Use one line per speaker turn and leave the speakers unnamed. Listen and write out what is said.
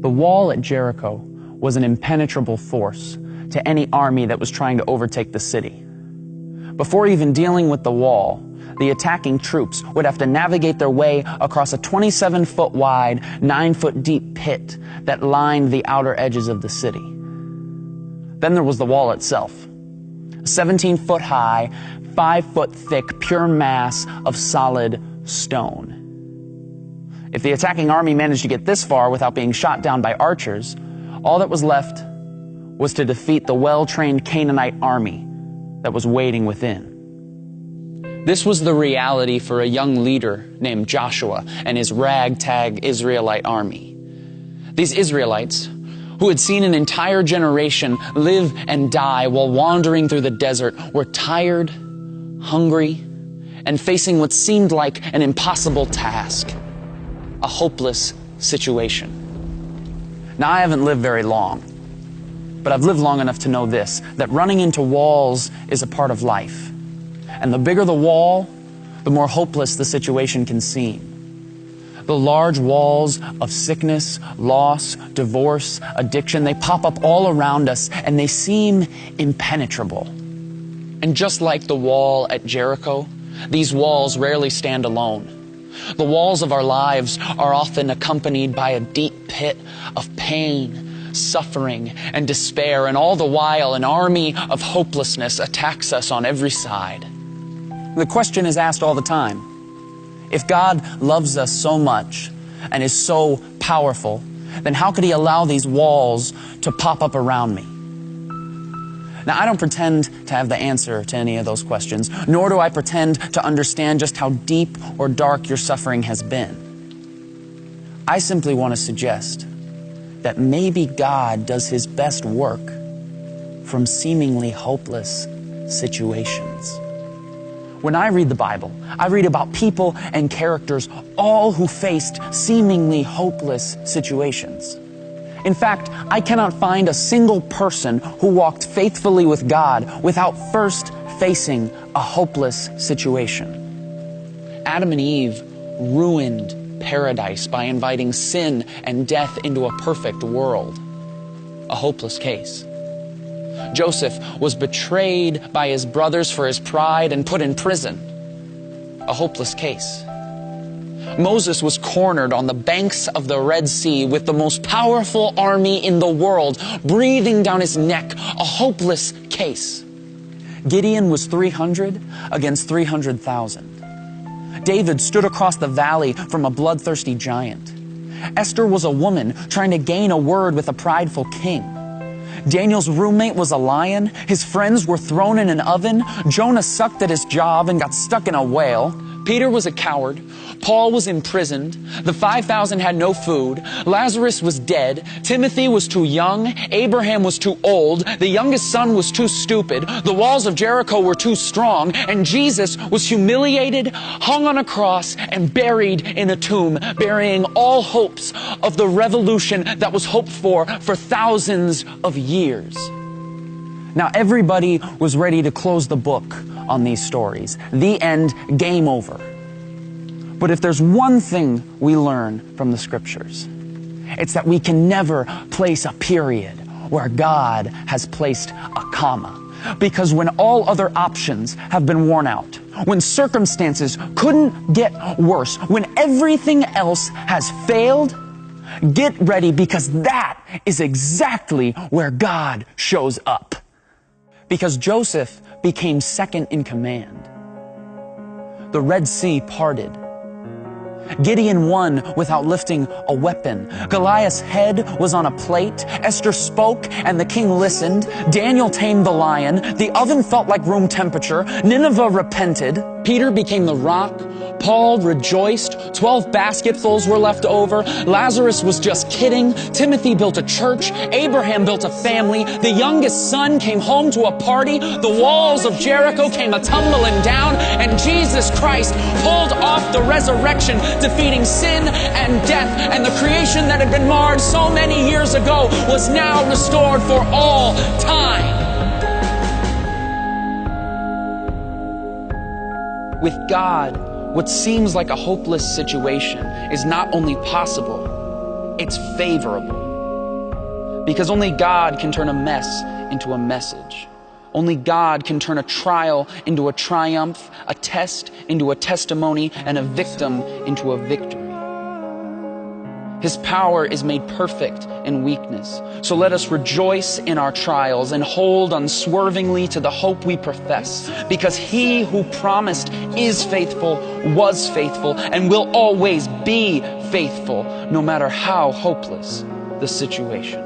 The wall at Jericho was an impenetrable force to any army that was trying to overtake the city. Before even dealing with the wall, the attacking troops would have to navigate their way across a 27-foot wide, 9-foot deep pit that lined the outer edges of the city. Then there was the wall itself, a 17-foot high, 5-foot thick, pure mass of solid stone. If the attacking army managed to get this far without being shot down by archers, all that was left was to defeat the well-trained Canaanite army that was waiting within. This was the reality for a young leader named Joshua and his ragtag Israelite army. These Israelites, who had seen an entire generation live and die while wandering through the desert, were tired, hungry, and facing what seemed like an impossible task, a hopeless situation. Now, I haven't lived very long, but I've lived long enough to know this, that running into walls is a part of life. And the bigger the wall, the more hopeless the situation can seem. The large walls of sickness, loss, divorce, addiction, they pop up all around us and they seem impenetrable. And just like the wall at Jericho, these walls rarely stand alone. The walls of our lives are often accompanied by a deep pit of pain, suffering, and despair, and all the while an army of hopelessness attacks us on every side. The question is asked all the time, if God loves us so much and is so powerful, then how could He allow these walls to pop up around me? Now, I don't pretend to have the answer to any of those questions, nor do I pretend to understand just how deep or dark your suffering has been. I simply want to suggest that maybe God does His best work from seemingly hopeless situations. When I read the Bible, I read about people and characters, all who faced seemingly hopeless situations. In fact, I cannot find a single person who walked faithfully with God without first facing a hopeless situation. Adam and Eve ruined paradise by inviting sin and death into a perfect world. A hopeless case. Joseph was betrayed by his brothers for his pride and put in prison. A hopeless case. Moses was cornered on the banks of the Red Sea with the most powerful army in the world breathing down his neck. A hopeless case. Gideon was 300 against 300,000. David stood across the valley from a bloodthirsty giant. Esther was a woman trying to gain a word with a prideful king. Daniel's roommate was a lion. His friends were thrown in an oven. Jonah sucked at his job and got stuck in a whale. Peter was a coward. Paul was imprisoned. The 5,000 had no food. Lazarus was dead. Timothy was too young. Abraham was too old. The youngest son was too stupid. The walls of Jericho were too strong. And Jesus was humiliated, hung on a cross, and buried in a tomb, burying all hopes of the revolution that was hoped for thousands of years. Now, everybody was ready to close the book on these stories. The end, game over. But if there's one thing we learn from the Scriptures, it's that we can never place a period where God has placed a comma. Because when all other options have been worn out, when circumstances couldn't get worse, when everything else has failed, get ready, because that is exactly where God shows up. Because Joseph became second in command. The Red Sea parted. Gideon won without lifting a weapon. Goliath's head was on a plate. Esther spoke and the king listened. Daniel tamed the lion. The oven felt like room temperature. Nineveh repented. Peter became the rock. Paul rejoiced. 12 basketfuls were left over. Lazarus was just kidding. Timothy built a church. Abraham built a family. The youngest son came home to a party. The walls of Jericho came a-tumbling down. And Jesus Christ pulled off the resurrection, defeating sin and death. And the creation that had been marred so many years ago was now restored for all time. With God, what seems like a hopeless situation is not only possible, it's favorable. Because only God can turn a mess into a message. Only God can turn a trial into a triumph, a test into a testimony, and a victim into a victory. His power is made perfect in weakness. So let us rejoice in our trials and hold unswervingly to the hope we profess, because he who promised is faithful, was faithful, and will always be faithful, no matter how hopeless the situation.